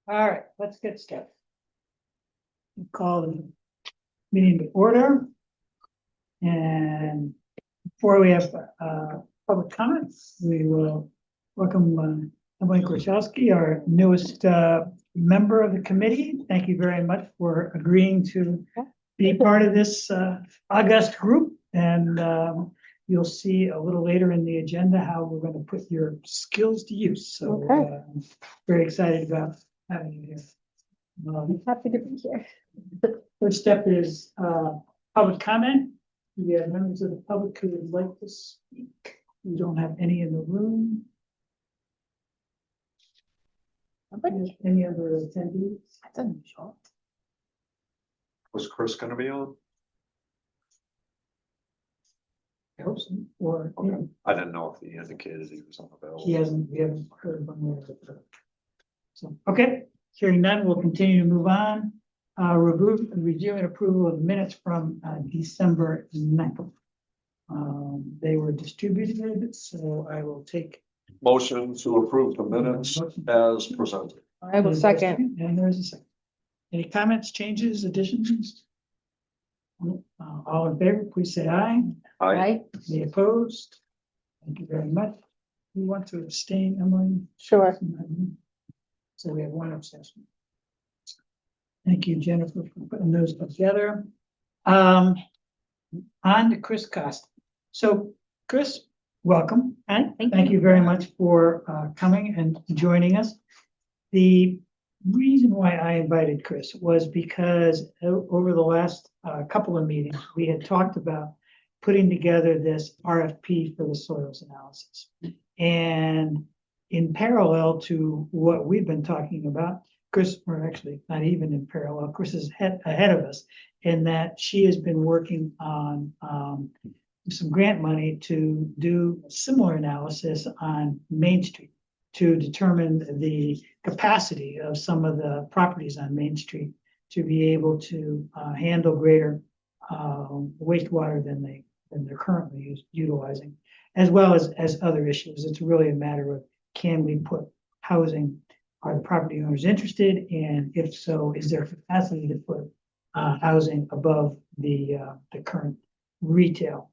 All right, let's get started. We'll call the meeting to order. And before we have public comments, we will welcome Emily Korchowski, our newest member of the committee. Thank you very much for agreeing to be part of this august group. And you'll see a little later in the agenda how we're going to put your skills to use. So very excited about having you here. Happy to be here. First step is public comment. Do we have members of the public who would like to speak? We don't have any in the room. Any other attendees? That's unusual. Was Chris gonna be on? I hope so. Or Okay. I didn't know if he indicated he was unavailable. we haven't heard one way or the other. So, okay, hearing none, we'll continue to move on. Review and approval of minutes from December 9th. They were distributed, so I will take. Motion to approve the minutes as presented. I will second. And there's a second. Any comments, changes, additions? All in favor, please say aye. Aye. Right? Any opposed? Thank you very much. You want to abstain, Emily? Sure. So we have one abstention. Thank you, Jennifer, for putting those together. On to Chris Costa. So, Chris, welcome. Hi, Thank you very much for coming and joining us. The reason why I invited Chris was because over the last couple of meetings, we had talked about putting together this RFP for the soils analysis. And in parallel to what we've been talking about, Chris, or actually not even in parallel, Chris is ahead of us in that she has been working on some grant money to do a similar analysis on Main Street to determine the capacity of some of the properties on Main Street to be able to handle greater wastewater than they're currently utilizing, as well as other issues. It's really a matter of, can we put housing? Are the property owners interested? And if so, is there capacity to put housing above the current retail?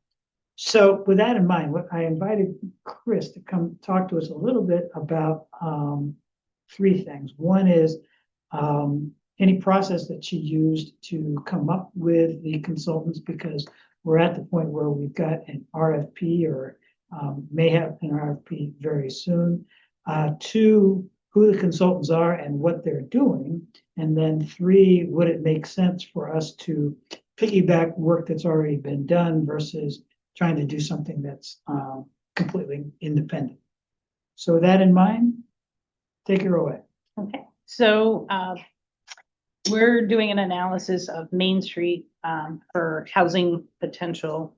So with that in mind, what I invited Chris to come talk to us a little bit about three things. One is any process that she used to come up with the consultants, because we're at the point where we've got an RFP or may have an RFP very soon. Two, who the consultants are and what they're doing. And then three, would it make sense for us to piggyback work that's already been done versus trying to do something that's completely independent. So with that in mind, take her away. Okay, so we're doing an analysis of Main Street for housing potential.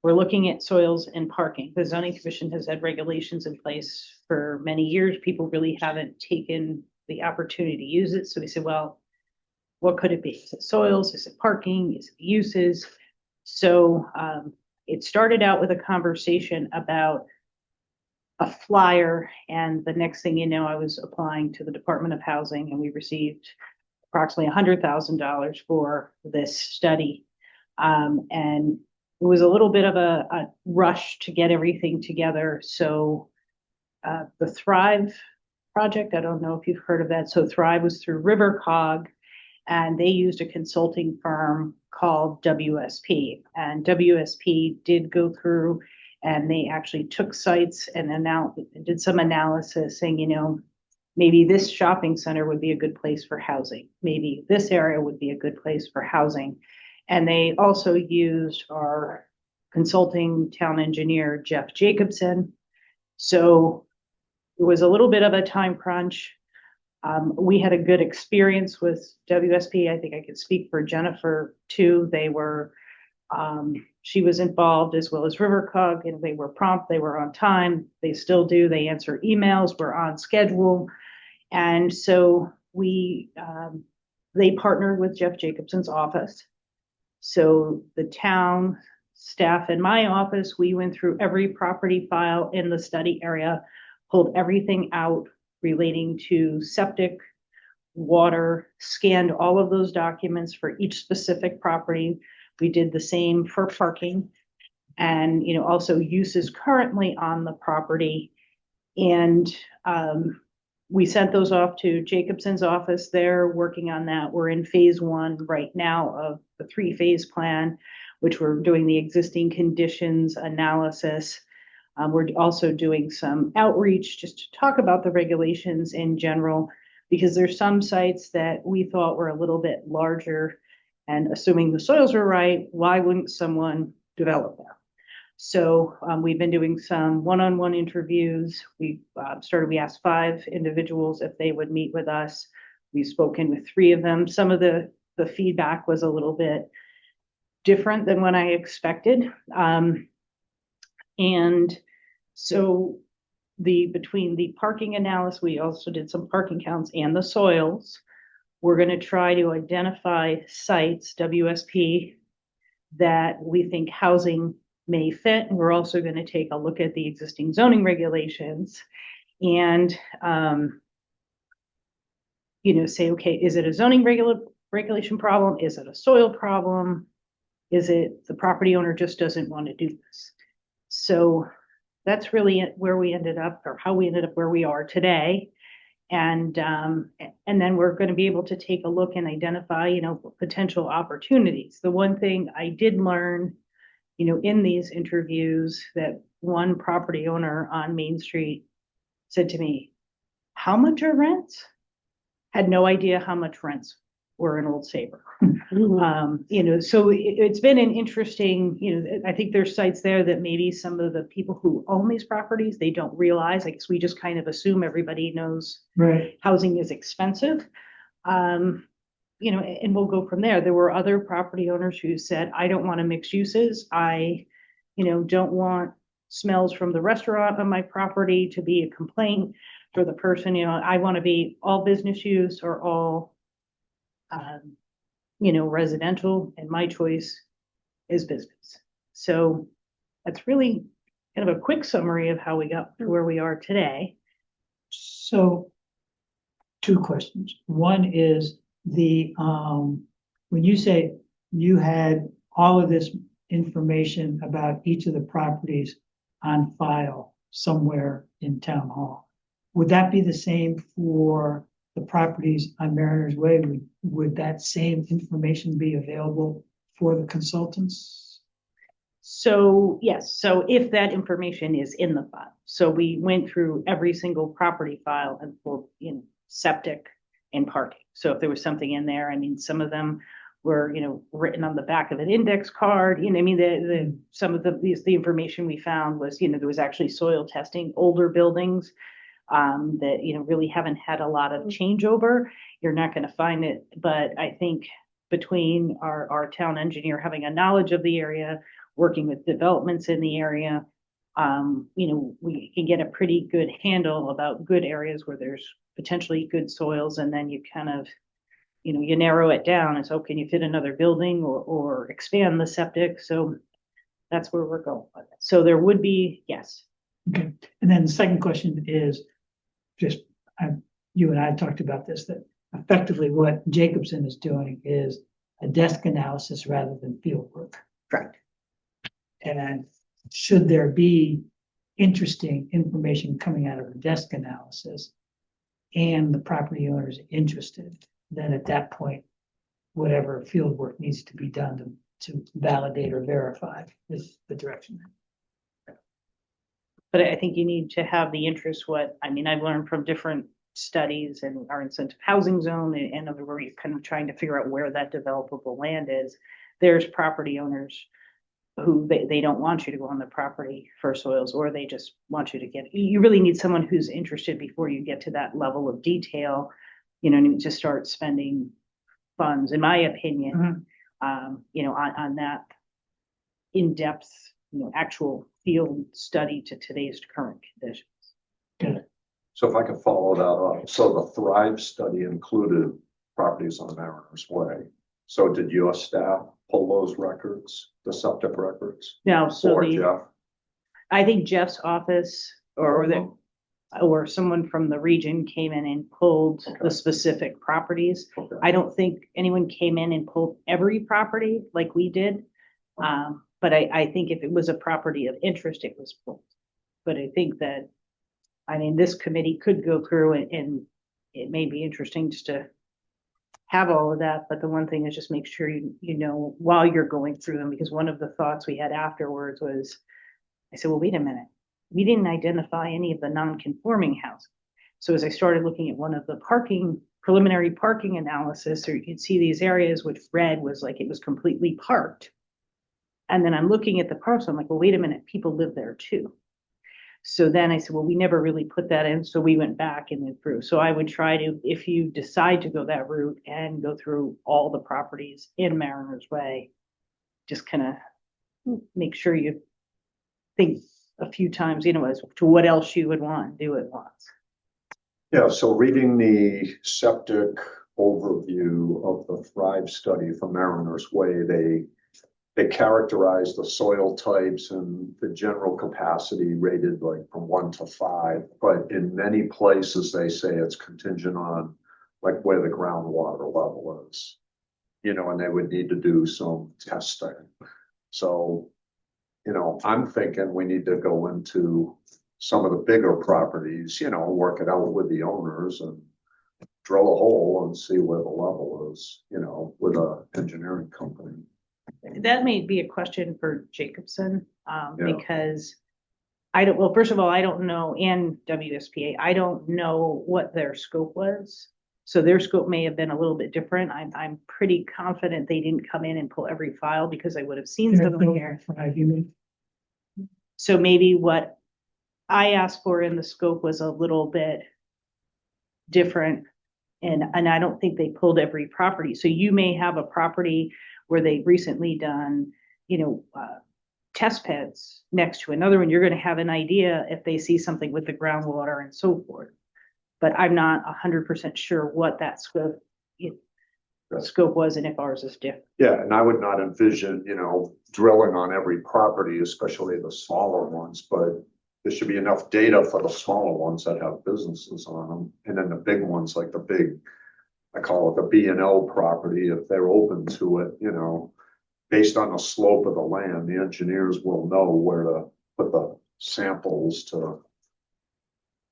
We're looking at soils and parking. The zoning commission has had regulations in place for many years. People really haven't taken the opportunity to use it. So we said, well, what could it be? Is it soils? Is it parking? Is it uses? So it started out with a conversation about a flyer. And the next thing you know, I was applying to the Department of Housing and we received approximately $100,000 for this study. And it was a little bit of a rush to get everything together. So the Thrive project, I don't know if you've heard of that. So Thrive was through RiverCog, and they used a consulting firm called WSP. And WSP did go through and they actually took sites and did some analysis saying, you know, maybe this shopping center would be a good place for housing. Maybe this area would be a good place for housing. And they also used our consulting town engineer, Jeff Jacobson. So it was a little bit of a time crunch. We had a good experience with WSP. I think I could speak for Jennifer too. They were, she was involved as well as RiverCog, and they were prompt, they were on time. They still do, they answer emails, we're on schedule. And so they partnered with Jeff Jacobson's office. So the town staff in my office, we went through every property file in the study area, pulled everything out relating to septic, water, scanned all of those documents for each specific property. We did the same for parking and, also uses currently on the property. And we sent those off to Jacobson's office. They're working on that. We're in phase 1 right now of the 3-phase plan, which we're doing the existing conditions analysis. We're also doing some outreach just to talk about the regulations in general, because there's some sites that we thought were a little bit larger, and assuming the soils were right, why wouldn't someone develop them? So we've been doing some one-on-one interviews. We asked 5 individuals if they would meet with us. We've spoken with 3 of them. Some of the feedback was a little bit different than what I expected. And so between the parking analysis, we also did some parking counts and the soils. We're going to try to identify sites, WSP, that we think housing may fit. And we're also going to take a look at the existing zoning regulations and, say, okay, is it a zoning regulation problem? Is it a soil problem? Is it the property owner just doesn't want to do this? So that's really where we ended up, or how we ended up where we are today. And then we're going to be able to take a look and identify, potential opportunities. The one thing I did learn, in these interviews, that one property owner on Main Street said to me, "How much are rents?" Had no idea how much rents were in Old Saybrook. So it's been an interesting, I think there's sites there that maybe some of the people who own these properties, they don't realize. I guess we just kind of assume everybody knows Right. housing is expensive. And we'll go from there. There were other property owners who said, I don't want to mix uses. I, don't want smells from the restaurant on my property to be a complaint for the person. I want to be all business use or all residential, and my choice is business. So that's really kind of a quick summary of how we got to where we are today. So 2 questions. One is when you say you had all of this information about each of the properties on file somewhere in town hall, would that be the same for the properties on Mariners Way? Would that same information be available for the consultants? So yes, so if that information is in the file, so we went through every single property file and pulled in septic and parking. So if there was something in there, some of them were, written on the back of an index card. Some of the information we found was, there was actually soil testing, older buildings that, really haven't had a lot of changeover. You're not going to find it, but I think between our town engineer having a knowledge of the area, working with developments in the area, we can get a pretty good handle about good areas where there's potentially good soils, and then you kind of, you narrow it down and so can you fit another building or expand the septic? So that's where we're going with it. So there would be, yes. Okay. And then the second question is you and I talked about this, that effectively what Jacobson is doing is a desk analysis rather than field work. Correct. And should there be interesting information coming out of a desk analysis and the property owner is interested, then at that point, whatever field work needs to be done to validate or verify is the direction. But I think you need to have the interest. I've learned from different studies and our incentive housing zone and where you're kind of trying to figure out where that developable land is. There's property owners who they don't want you to go on the property for soils, or they just want you really need someone who's interested before you get to that level of detail, to start spending funds, in my opinion, on that in-depth, actual field study to today's current conditions. Good. So if I could follow that up, so the Thrive study included properties on Mariners Way. So did your staff pull those records, the septic records? Now, Or Jeff? I think Jeff's office or or someone from the region came in and pulled Okay. the specific properties. Okay. I don't think anyone came in and pulled every property like we did. But I think if it was a property of interest, it was pulled. But I think that, I mean, this committee could go through and it may be interesting just to have all of that, but the one thing is just make sure you know while you're going through them, because one of the thoughts we had afterwards was, I said, well, wait a minute, we didn't identify any of the non-conforming housing. So as I started looking at one of the preliminary parking analysis, or you could see these areas which red was like it was completely parked. And then I'm looking at the parcel, I'm like, well, wait a minute, people live there too. So then I said, well, we never really put that in. So we went back and went through. So I would try to, if you decide to go that route and go through all the properties in Mariners Way, just kind of make sure you think a few times, as to what else you would want and do it once. Yeah, so reading the septic overview of the Thrive study from Mariners Way, they characterize the soil types and the general capacity rated like from 1 to 5, but in many places they say it's contingent on like where the groundwater level is, and they would need to do some testing. So, I'm thinking we need to go into some of the bigger properties, work it out with the owners and drill a hole and see where the level is, with a engineering company. That may be a question for Jacobson, Yeah. because well, first of all, I don't know, and WSPA, I don't know what their scope was. So their scope may have been a little bit different. I'm pretty confident they didn't come in and pull every file because I would have seen something here. You mean? So maybe what I asked for in the scope was a little bit different. And I don't think they pulled every property. So you may have a property where they've recently done, test pits next to another one. You're going to have an idea if they see something with the groundwater and so forth. But I'm not 100% sure what that scope was and if ours is different. Yeah, and I would not envision, drilling on every property, especially the smaller ones, but there should be enough data for the smaller ones that have businesses on them. And then the big ones, like the big, I call it the B&L property, if they're open to it, based on the slope of the land, the engineers will know where to put the samples to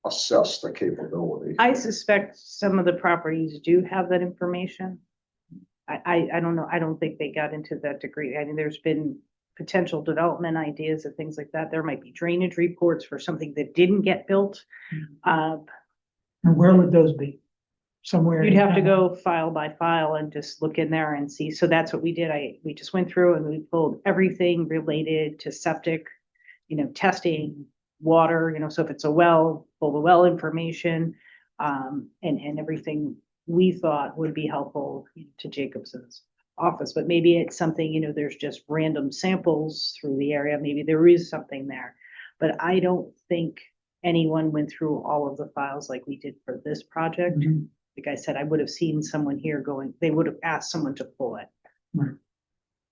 assess the capability. I suspect some of the properties do have that information. I don't know. I don't think they got into that degree. I mean, there's been potential development ideas and things like that. There might be drainage reports for something that didn't get built. And where would those be? Somewhere. You'd have to go file by file and just look in there and see. So that's what we did. We just went through and we pulled everything related to septic, testing, water, so if it's a well, pull the well information, and everything we thought would be helpful to Jacobson's office. But maybe it's something, there's just random samples through the area. Maybe there is something there, but I don't think anyone went through all of the files like we did for this project. Mhm. Like I said, I would have seen someone here they would have asked someone to pull it.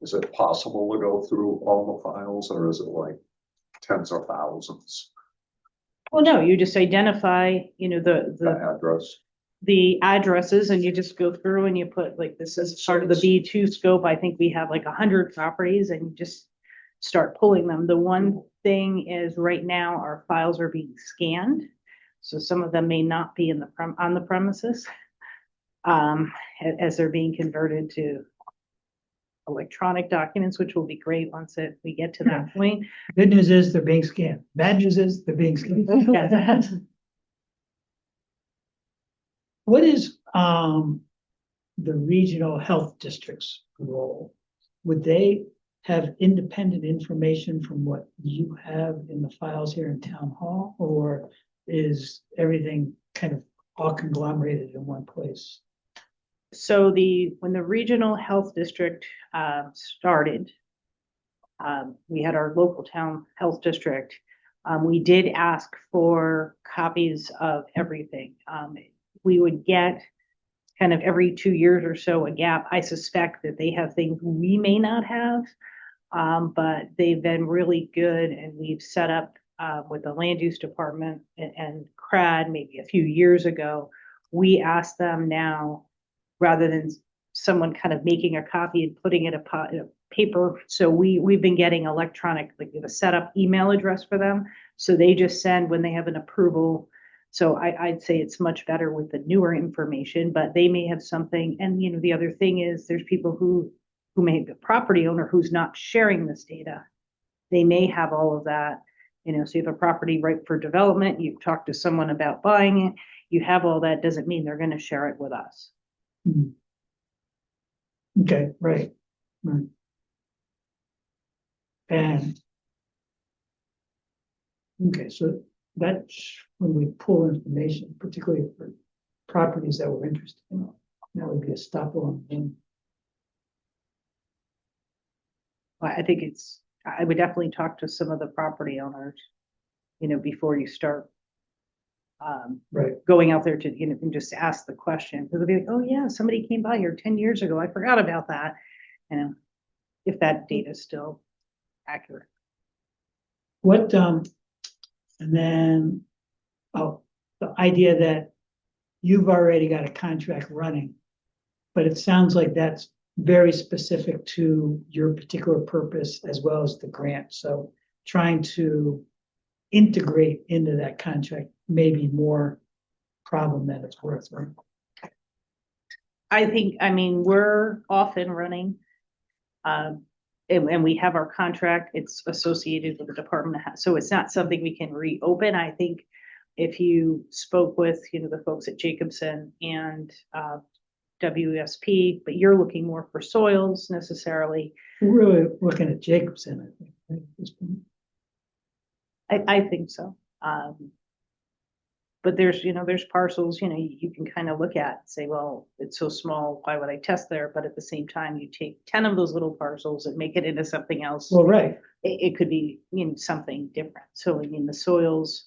Is it possible to go through all the files, or is it like tens of thousands? Well, no, you just identify, The address. the addresses and you just go through and you put like, this is part of the B2 scope. I think we have like 100 properties and you just start pulling them. The one thing is right now our files are being scanned. So some of them may not be on the premises as they're being converted to electronic documents, which will be great once we get to that point. Good news is they're being scanned. Bad news is they're being scanned. Yeah. What is the regional health district's role? Would they have independent information from what you have in the files here in town hall, or is everything kind of all conglomerated in one place? So when the regional health district started, we had our local town health district. We did ask for copies of everything. We would get kind of every 2 years or so a gap. I suspect that they have things we may not have, but they've been really good and we've set up with the land use department and CRAD maybe a few years ago, we asked them now, rather than someone kind of making a copy and putting it in a paper. So we've been getting electronic, like we have a setup email address for them. So they just send when they have an approval. So I'd say it's much better with the newer information, but they may have something. And, you know, the other thing is there's people who may be a property owner who's not sharing this data. They may have all of that, you know, so you have a property ripe for development, you've talked to someone about buying it, you have all that, doesn't mean they're going to share it with us. Mhm. Okay, right. Right. And okay, so that's when we pull information, particularly for properties that we're interested in, that would be a stop on. I think I would definitely talk to some of the property owners, you know, before you start Right. going out there to, you know, and just ask the question. Because they'll be like, oh yeah, somebody came by here 10 years ago. I forgot about that. You know, if that data is still accurate. What, and then, oh, the idea that you've already got a contract running, but it sounds like that's very specific to your particular purpose as well as the grant. So trying to integrate into that contract may be more problem than it's worth, right? I think, I mean, we're off and running. And we have our contract, it's associated with the Department of Health, so it's not something we can reopen. I think if you spoke with, you know, the folks at Jacobson and WSP, but you're looking more for soils necessarily. We're really looking at Jacobson, I think, right, at this point. I think so. But there's, you know, there's parcels, you know, you can kind of look at and say, well, it's so small, why would I test there? But at the same time, you take 10 of those little parcels and make it into something else. Well, right, It could be, you know, something different. So I mean, the soils,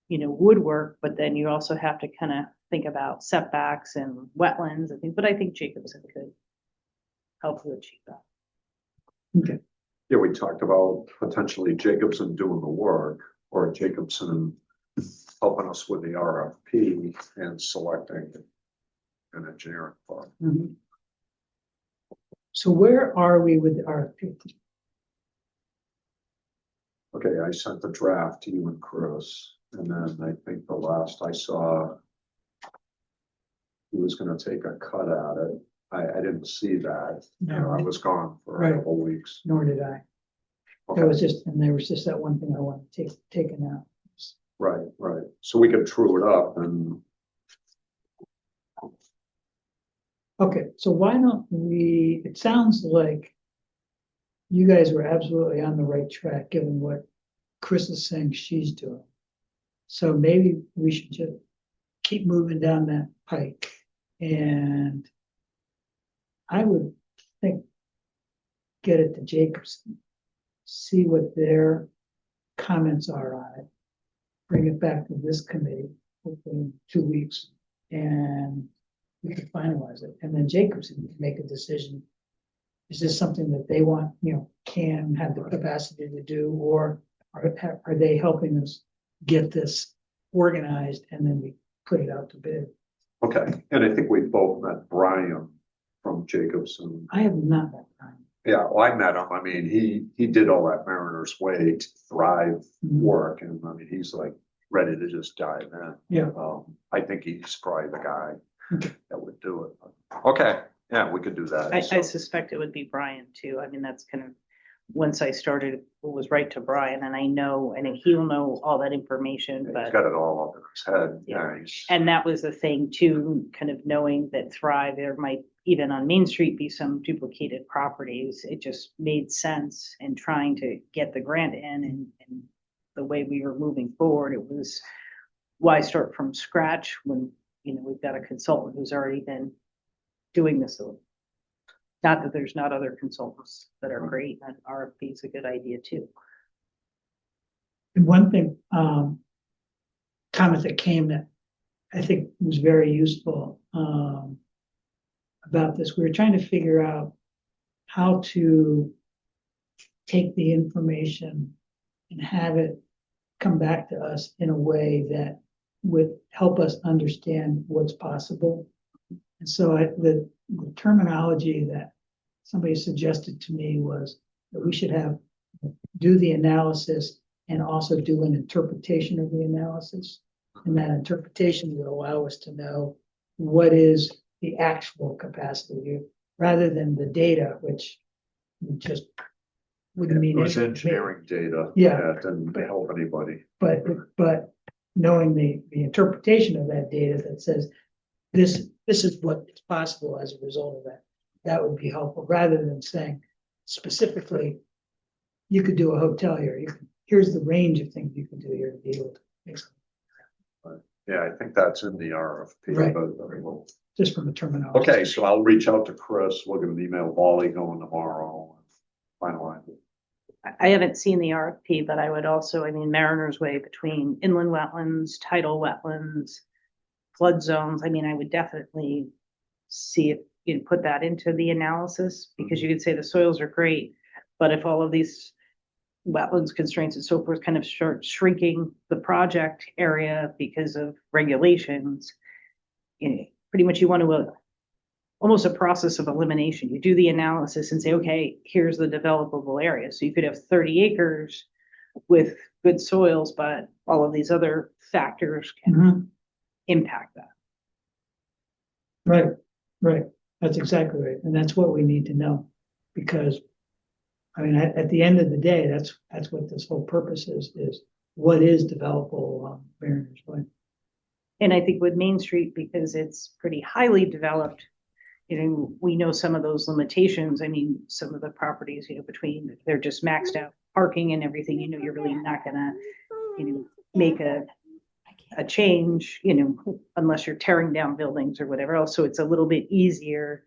you know, would work, but then you also have to kind of think about setbacks and wetlands, I think, but I think Jacobson could help you achieve that. okay, Yeah, we talked about potentially Jacobson doing the work or Jacobson helping us with the RFP and selecting an engineering firm. mhm. So where are we with the RFP? Okay, I sent the draft to you and Chris, and then I think the last I saw, he was gonna take a cut at it. I didn't see that. You know, I was gone for a Right. couple weeks. Nor did I. Okay. There was just that one thing I wanted to taken out. Right, right. So we could true it up and, Okay, so why don't we, it sounds like you guys were absolutely on the right track, given what Chris is saying she's doing. So maybe we should just keep moving down that pike. And I would think, get it to Jacobson, see what their comments are on it, bring it back to this committee, hopefully in 2 weeks, and we can finalize it. And then Jacobson can make a decision. Is this something that they want, you know, can have the capacity to do, or are they helping us get this organized and then we put it out to bid? okay, and I think we both met Brian from Jacobson. I have not that time. Yeah, well, I met him. I mean, he did all that Mariners Way to Thrive work, and I mean, he's like ready to just dive in. Yeah. I think he's probably the guy Okay. that would do it. Okay, yeah, we could do that. I So, suspect it would be Brian too. I mean, that's kind of, once I started, it was right to Brian, and I know, and he'll know all that information, He's but. got it all up in his head. Yeah. Yeah, he's, And that was the thing too, kind of knowing that Thrive, there might even on Main Street be some duplicated properties. It just made sense in trying to get the grant in and the way we were moving forward. It was, why start from scratch when, you know, we've got a consultant who's already been doing this. Not that there's not other consultants that are great, and RFP is a good idea too. And one thing, comment that came that I think was very useful, about this, we were trying to figure out how to take the information and have it come back to us in a way that would help us understand what's possible. And so the terminology that somebody suggested to me was that we should do the analysis and also do an interpretation of the analysis. And that interpretation would allow us to know what is the actual capacity rather than the data, which just wouldn't mean It was anything to me. engineering data. Yeah. That didn't help anybody. But knowing the interpretation of that data that says this is what is possible as a result of that, that would be helpful rather than saying specifically, you could do a hotel here. Here's the range of things you can do here to be able to make something. Yeah, I think that's in the RFP. Right. But, Just from a terminology. okay, so I'll reach out to Chris. We're gonna email Wally going tomorrow. And finalize it. I haven't seen the RFP, but I would also, I mean, Mariner's Way between inland wetlands, tidal wetlands, flood zones. I mean, I would definitely see if you put that into the analysis, because you could say the soils are great, but if all of these wetlands constraints and so forth kind of start shrinking the project area because of regulations, pretty much you want to almost a process of elimination. You do the analysis and say, okay, here's the developable area. So you could have 30 acres with good soils, but all of these other factors can Mhm. impact that. Right. That's exactly right. And that's what we need to know. Because, I mean, at the end of the day, that's what this whole purpose is what is developable along Mariners Way. And I think with Main Street, because it's pretty highly developed, we know some of those limitations. I mean, some of the properties, between they're just maxed out parking and everything, you're really not gonna, make a change, unless you're tearing down buildings or whatever else. So it's a little bit easier.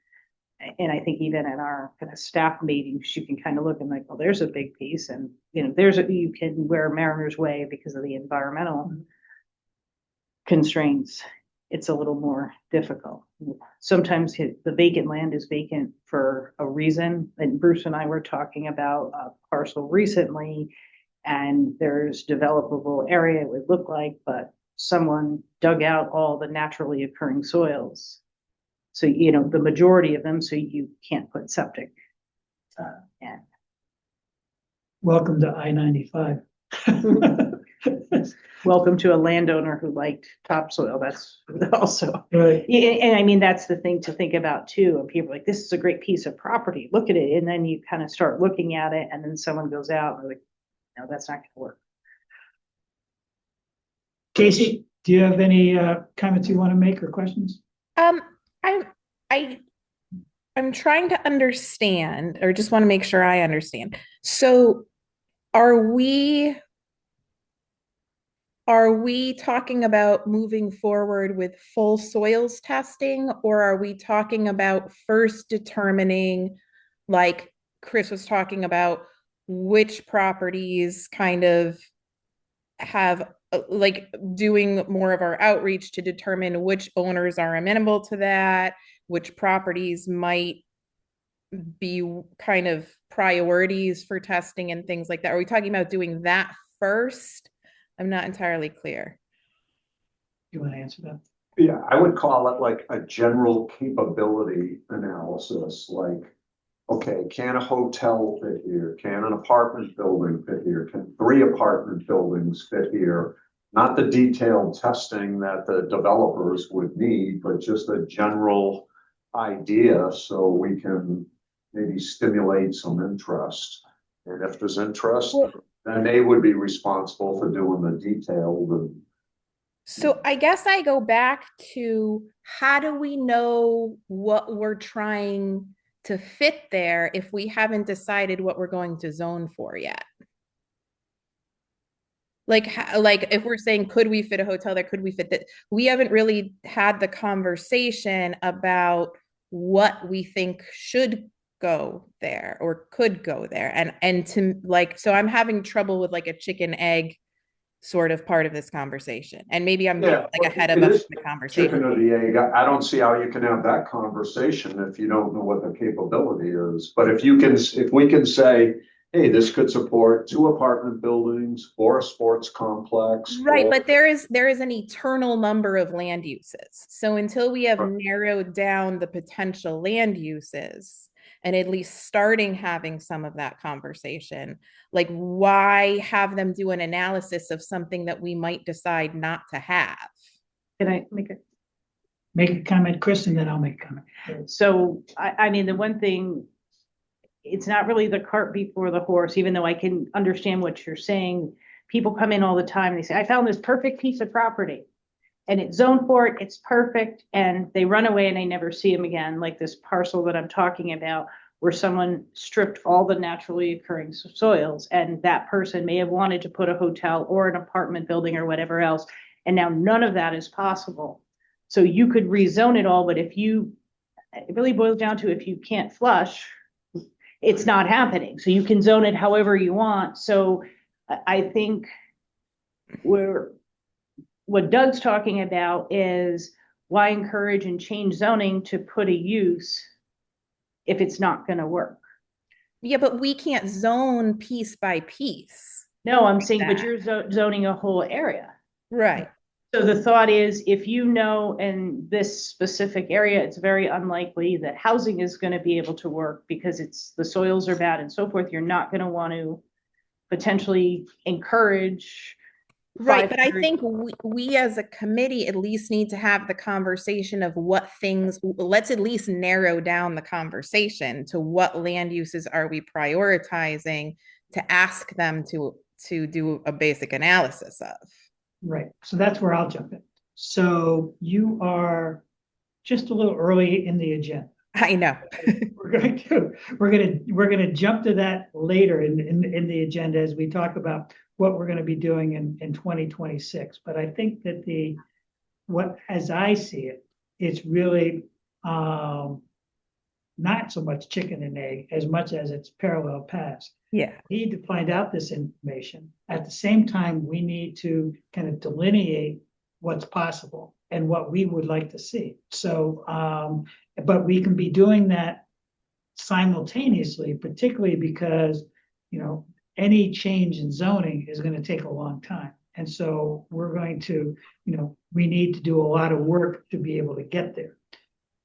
And I think even in our kind of staff meetings, you can kind of look and like, well, there's a big piece, and you can wear Mariner's Way because of the environmental constraints. It's a little more difficult. Sometimes the vacant land is vacant for a reason. And Bruce and I were talking about a parcel recently, and there's developable area it would look like, but someone dug out all the naturally occurring soils. So, the majority of them, so you can't put septic in. Welcome to I-95. Welcome to a landowner who liked topsoil. That's also, Right. and I mean, that's the thing to think about too. And people are like, this is a great piece of property. Look at it. And then you kind of start looking at it, and then someone goes out and they're like, no, that's not going to work. Casey, do you have any comments you want to make or questions? I'm trying to understand, or just want to make sure I understand. So are we talking about moving forward with full soils testing, or are we talking about first determining, like Chris was talking about, which properties kind of have like doing more of our outreach to determine which owners are amenable to that, which properties might be kind of priorities for testing and things like that? Are we talking about doing that first? I'm not entirely clear. You want to answer that? Yeah, I would call it like a general capability analysis, like, okay, can a hotel fit here? Can an apartment building fit here? Can 3 apartment buildings fit here? Not the detailed testing that the developers would need, but just a general idea so we can maybe stimulate some interest. And if there's interest, then they would be responsible for doing the detailed. So I guess I go back to, how do we know what we're trying to fit there if we haven't decided what we're going to zone for yet? Like if we're saying, could we fit a hotel there? Could we fit that? We haven't really had the conversation about what we think should go there or could go there. And to like, so I'm having trouble with like a chicken egg sort of part of this conversation. And maybe I'm like ahead of the conversation. Chicken or the egg. I don't see how you can have that conversation if you don't know what the capability is. But if we can say, hey, this could support 2 apartment buildings or a sports complex. Right, or- but there is an eternal number of land uses. So until we have Right. narrowed down the potential land uses and at least starting having some of that conversation, like why have them do an analysis of something that we might decide not to have? Can I make it? Make a comment, Chris, and then I'll make a comment. So I mean, the one thing, it's not really the cart before the horse, even though I can understand what you're saying. People come in all the time, they say, I found this perfect piece of property and it's zoned for it, it's perfect, and they run away and they never see them again, like this parcel that I'm talking about, where someone stripped all the naturally occurring soils, and that person may have wanted to put a hotel or an apartment building or whatever else, and now none of that is possible. So you could rezone it all, but it really boils down to, if you can't flush, it's not happening. So you can zone it however you want. So I think what Doug's talking about is, why encourage and change zoning to put a use if it's not going to work? Yeah, but we can't zone piece by piece. No, I'm saying, but that. you're zoning a whole area. Right. So the thought is, if you know in this specific area, it's very unlikely that housing is going to be able to work because the soils are bad and so forth, you're not going to want to potentially encourage. Right, but I 500 think we as a committee at least need to have the conversation of what things, let's at least narrow down the conversation to what land uses are we prioritizing to ask them to do a basic analysis of. Right, so that's where I'll jump in. So you are just a little early in the agenda. I know. We're gonna jump to that later in the agenda as we talk about what we're gonna be doing in 2026. But I think that as I see it, it's really not so much chicken and egg as much as it's parallel paths. Yeah. We need to find out this information. At the same time, we need to kind of delineate what's possible and what we would like to see. So, but we can be doing that simultaneously, particularly because, any change in zoning is going to take a long time. And so we're going to, we need to do a lot of work to be able to get there.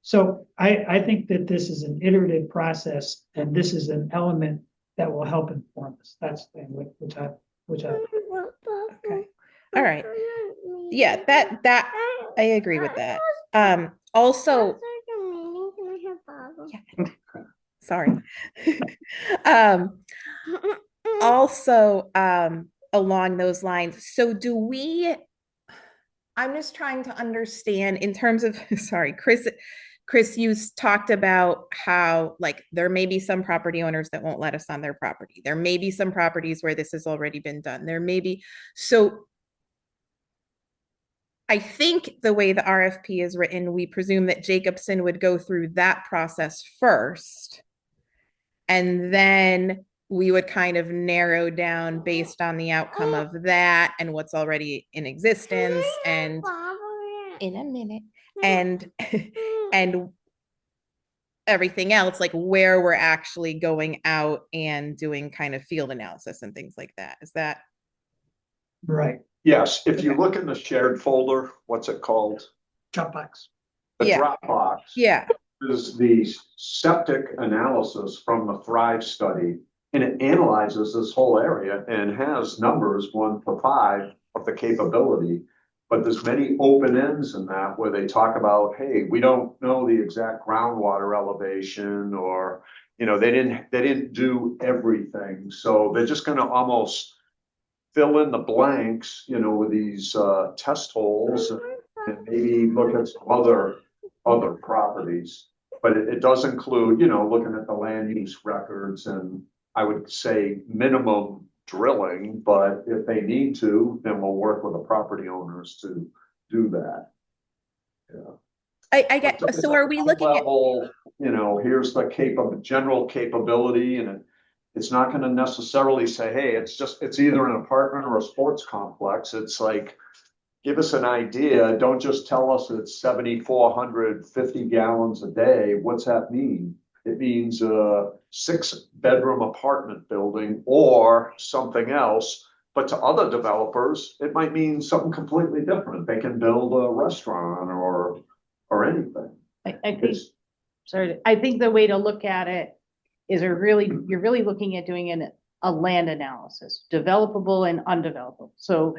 So I think that this is an iterative process, and this is an element that will help inform us. That's the thing which I. Okay. All right. Yeah, that I agree with that. Also, yeah, sorry. Also, along those lines, so I'm just trying to understand in terms of, sorry, Chris, you talked about how like there may be some property owners that won't let us on their property. There may be some properties where this has already been done. There may be, so I think the way the RFP is written, we presume that Jacobson would go through that process first. And then we would kind of narrow down based on the outcome of that and what's already in existence, and in a minute, and everything else, like where we're actually going out and doing kind of field analysis and things like that. Is that Right, Yes, if you look in the shared folder, what's it called? Dropbox. The Yeah. Dropbox. Yeah. Is the septic analysis from the Thrive study, and it analyzes this whole area and has numbers 1 to 5 of the capability. But there's many open ends in that where they talk about, hey, we don't know the exact groundwater elevation, or, they didn't do everything. So they're just gonna almost fill in the blanks, with these test holes, and maybe look at some other properties. But it does include, looking at the land use records, and I would say minimum drilling, but if they need to, then we'll work with the property owners to do that. Yeah. I get, so are we looking at level, here's the general capability, and it's not going to necessarily say, hey, it's either an apartment or a sports complex. It's like, give us an idea. Don't just tell us it's 7,450 gallons a day. What's that mean? it means a 6-bedroom apartment building or something else. But to other developers, it might mean something completely different. They can build a restaurant or anything. I think, It's, sorry, I think the way to look at it is you're really looking at doing a land analysis, developable and undevelopable. So,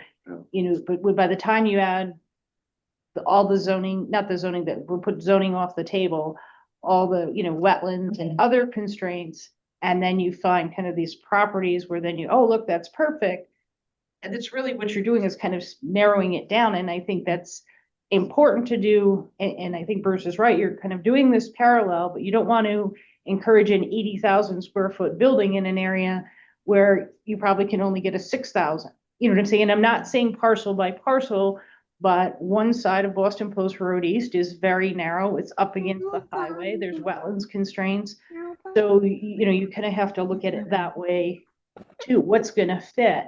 Yeah. but by the time you add all the zoning, not the zoning that we'll put zoning off the table, all the, wetlands and other constraints, and then you find kind of these properties where then oh, look, that's perfect. And it's really what you're doing is kind of narrowing it down. And I think that's important to do. And I think Bruce is right. You're kind of doing this parallel, but you don't want to encourage an 80,000 square foot building in an area where you probably can only get a 6,000. You know what I'm saying? And I'm not saying parcel by parcel, but one side of Boston Post Road East is very narrow. It's up against the highway. There's wetlands constraints. So, you kind of have to look at it that way too. What's going to fit?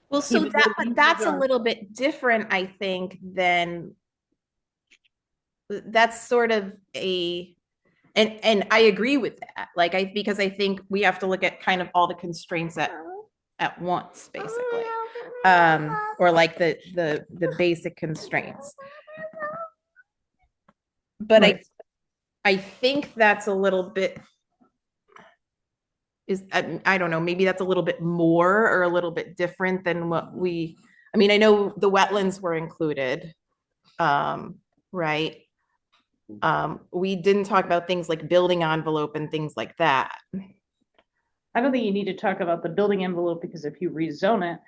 Well, so Even though that's a are- little bit different, I think, than that's sort of and I agree with that. Like because I think we have to look at kind of all the constraints at once, basically. Or like the basic constraints. But Right. I think that's a little bit I don't know, maybe that's a little bit more or a little bit different than what I mean, I know the wetlands were included, right? We didn't talk about things like building envelope and things like that. I don't think you need to talk about the building envelope because if you rezone it,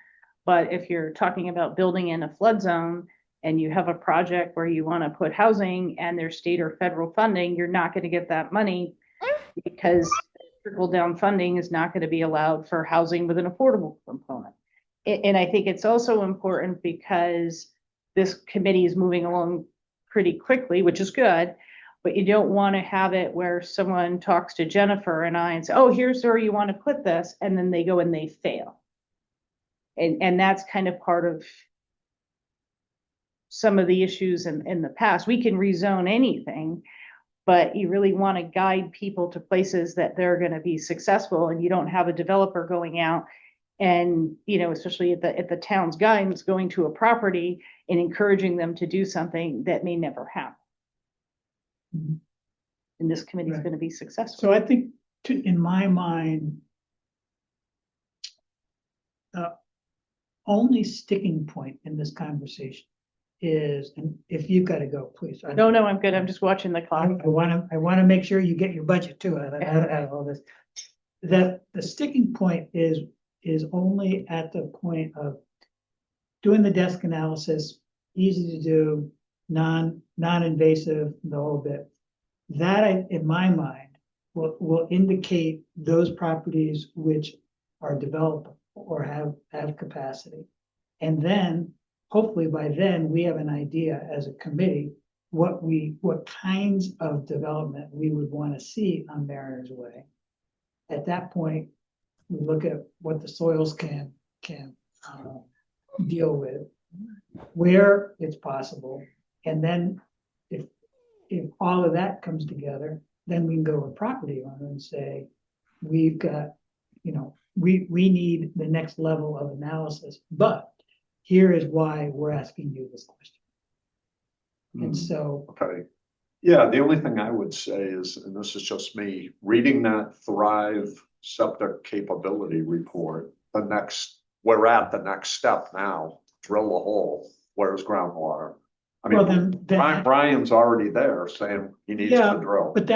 but if you're talking about building in a flood zone and you have a project where you want to put housing and there's state or federal funding, you're not going to get that money because trickle down funding is not going to be allowed for housing with an affordable component. And I think it's also important because this committee is moving along pretty quickly, which is good, but you don't want to have it where someone talks to Jennifer and I and say, oh, here's where you want to put this, and then they go and they fail. And that's kind of part of some of the issues in the past. We can rezone anything, but you really want to guide people to places that they're going to be successful, and you don't have a developer going out and, especially at the town's guidance, going to a property and encouraging them to do something that may never happen. Mhm. And this committee is Right. going to be successful. So I think, in my mind, only sticking point in this conversation is, and if you've got to go, please. No, I'm good. I'm just watching the clock. I want to make sure you get your budget too out of all this. That the sticking point is only at the point of doing the desk analysis, easy to do, non-invasive, the whole bit. That, in my mind, will indicate those properties which are developable or have capacity. And then, hopefully by then, we have an idea as a committee what kinds of development we would want to see on Mariners Way. At that point, we look at what the soils can deal with, where it's possible, and then if all of that comes together, then we can go to a property owner and say, we've got, we need the next level of analysis, but here is why we're asking you this question. And so, okay. Yeah, the only thing I would say is, and this is just me, reading that Thrive septic capability report, we're at the next step now, drill a hole, where's groundwater? I well, mean, then, Brian's already there saying he needs Yeah, to drill. but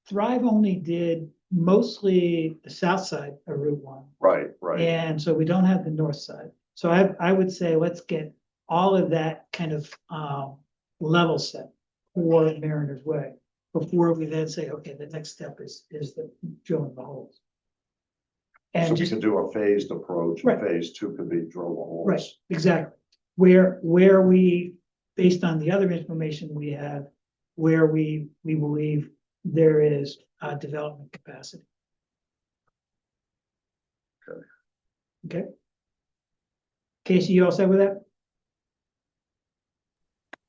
Thrive only did mostly the south side of Route 1. Right. And so we don't have the north side. So I would say, let's get all of that kind of level set for Mariners Way before we then say, okay, the next step is the drilling the holes. So And we just, can do a phased approach, Right. and phase 2 could be drill the holes. right, exactly. Where we, based on the other information we have, where we believe there is development capacity. Okay. Casey, you all set with that?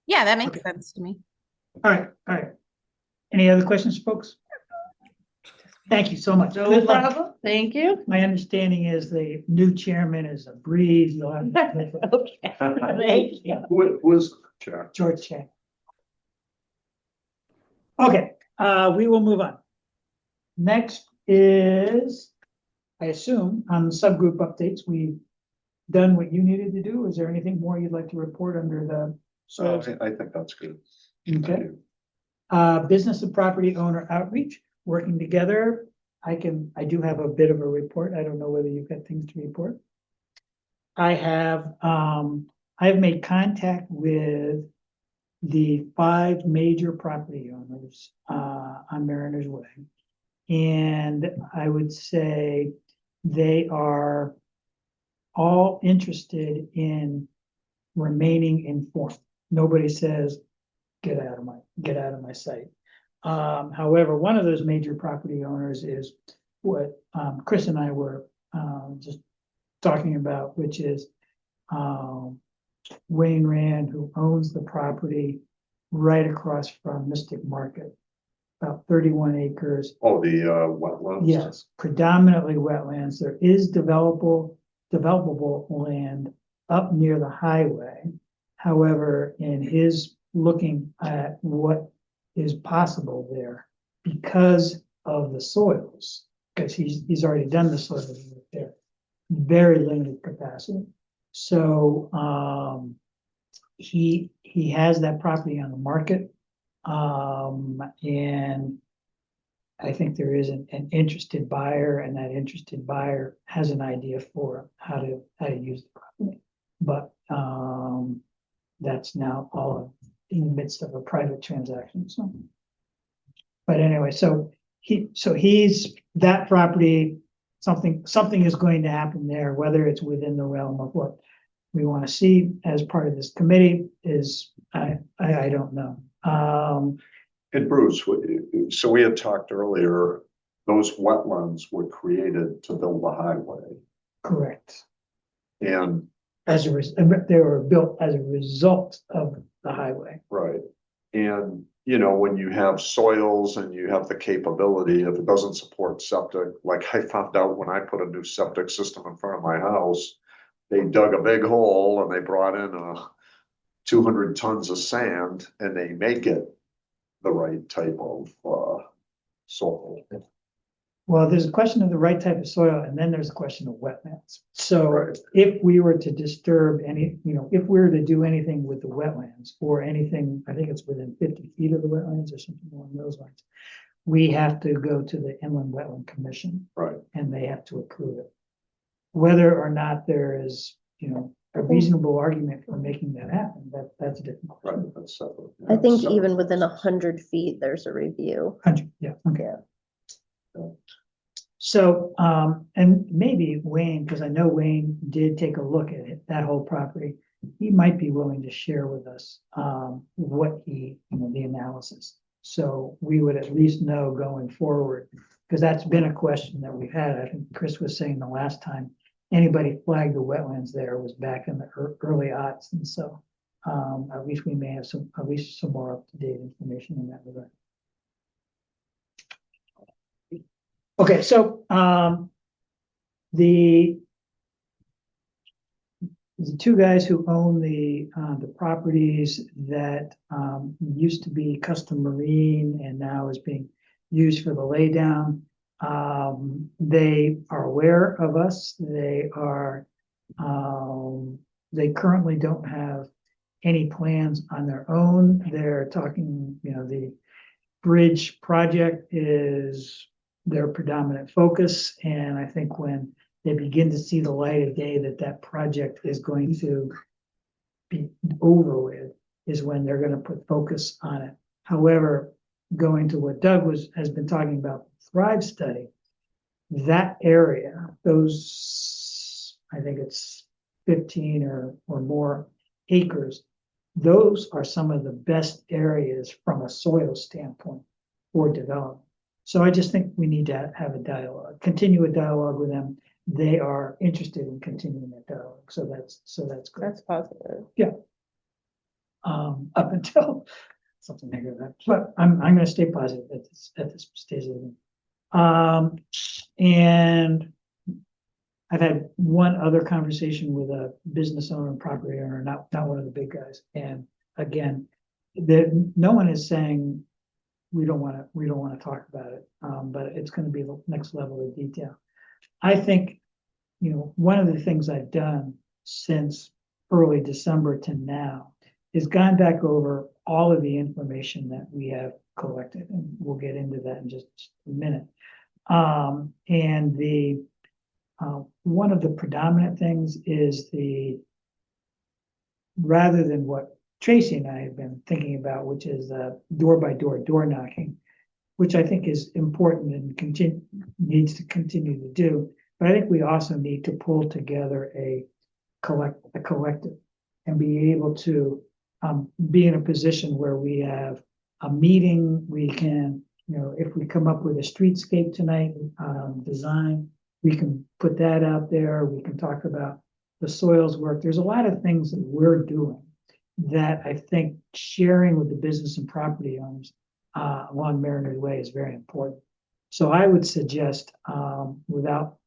Yeah, that makes Okay. sense to me. All right. Any other questions, folks? Thank you so much. No Good luck. problem. Thank you. My understanding is the new chairman is a breeze. You'll have Okay. Thank you. Who is the chair? George Chang. Okay, we will move on. Next is, I assume, on the subgroup updates, we've done what you needed to do. Is there anything more you'd like to report under the? I think that's good. Okay. Business and property owner outreach, working together. I do have a bit of a report. I don't know whether you've got things to report. I've made contact with the 5 major property owners, on Mariners Way. And I would say they are all interested in remaining informed. Nobody says, get out of my sight. However, one of those major property owners is what Chris and I were just talking about, which is Wayne Rand, who owns the property right across from Mystic Market, about 31 acres. Oh, the wetlands? Yes, predominantly wetlands. There is developable land up near the highway. However, in his looking at what is possible there, because of the soils, because he's already done the soil work there, very limited capacity. So he has that property on the market, and I think there is an interested buyer, and that interested buyer has an idea for how to use the property. But that's now all in the midst of a private transaction. So, but anyway, so he's that property. Something is going to happen there, whether it's within the realm of what we want to see as part of this committee is I don't know. And Bruce, so we had talked earlier, those wetlands were created to build the highway. Correct. And they were built as a result of the highway. right. And you know, when you have soils and you have the capability, if it doesn't support septic, like I found out when I put a new septic system in front of my house, they dug a big hole and they brought in 200 tons of sand and they make it the right type of soil. Well, there's a question of the right type of soil, and then there's a question of wetlands. So Right. if we were to disturb if we were to do anything with the wetlands or anything, I think it's within 50 feet of the wetlands or something along those lines, we have to go to the Inland Wetland Commission, Right. and they have to approve it. Whether or not there is, a reasonable argument for making that happen, that's a different question. Right. That's separate. I think Separate even within process. 100 feet, there's a review. 100, yeah, okay. Yeah. So, and maybe Wayne, because I know Wayne did take a look at it, that whole property, he might be willing to share with us, what the analysis. So we would at least know going forward, because that's been a question that we've had. I think Chris was saying the last time anybody flagged the wetlands there was back in the early aughts. And so, at least we may have some more up-to-date information in that regard. Okay, so the two guys who own the properties that used to be Custom Marine and now is being used for the laydown, they are aware of us. They currently don't have any plans on their own. They're talking, the bridge project is their predominant focus. And I think when they begin to see the light of day that project is going to be over with is when they're going to put focus on it. However, going to what Doug has been talking about, Thrive study, that area, those, I think it's 15 or more acres, those are some of the best areas from a soil standpoint for development. So I just think we need to have a dialogue, continue a dialogue with them. They are interested in continuing that dialogue. So that's good. That's positive. Up until something negative, but I'm gonna stay positive at this stage of the game. And I've had one other conversation with a business owner and property owner, not one of the big guys. And again, no one is saying we don't wanna talk about it, but it's gonna be the next level of detail. I think, one of the things I've done since early December to now is gone back over all of the information that we have collected, and we'll get into that in just a minute. And one of the predominant things is rather than what Tracy and I have been thinking about, which is door by door knocking, which I think is important and needs to continue to do. But I think we also need to pull together a collective and be able to be in a position where we have a meeting, we can, if we come up with a streetscape tonight, design, we can put that out there. We can talk about the soils work. There's a lot of things that we're doing that I think sharing with the business and property owners along Mariners Way is very important. So I would suggest, without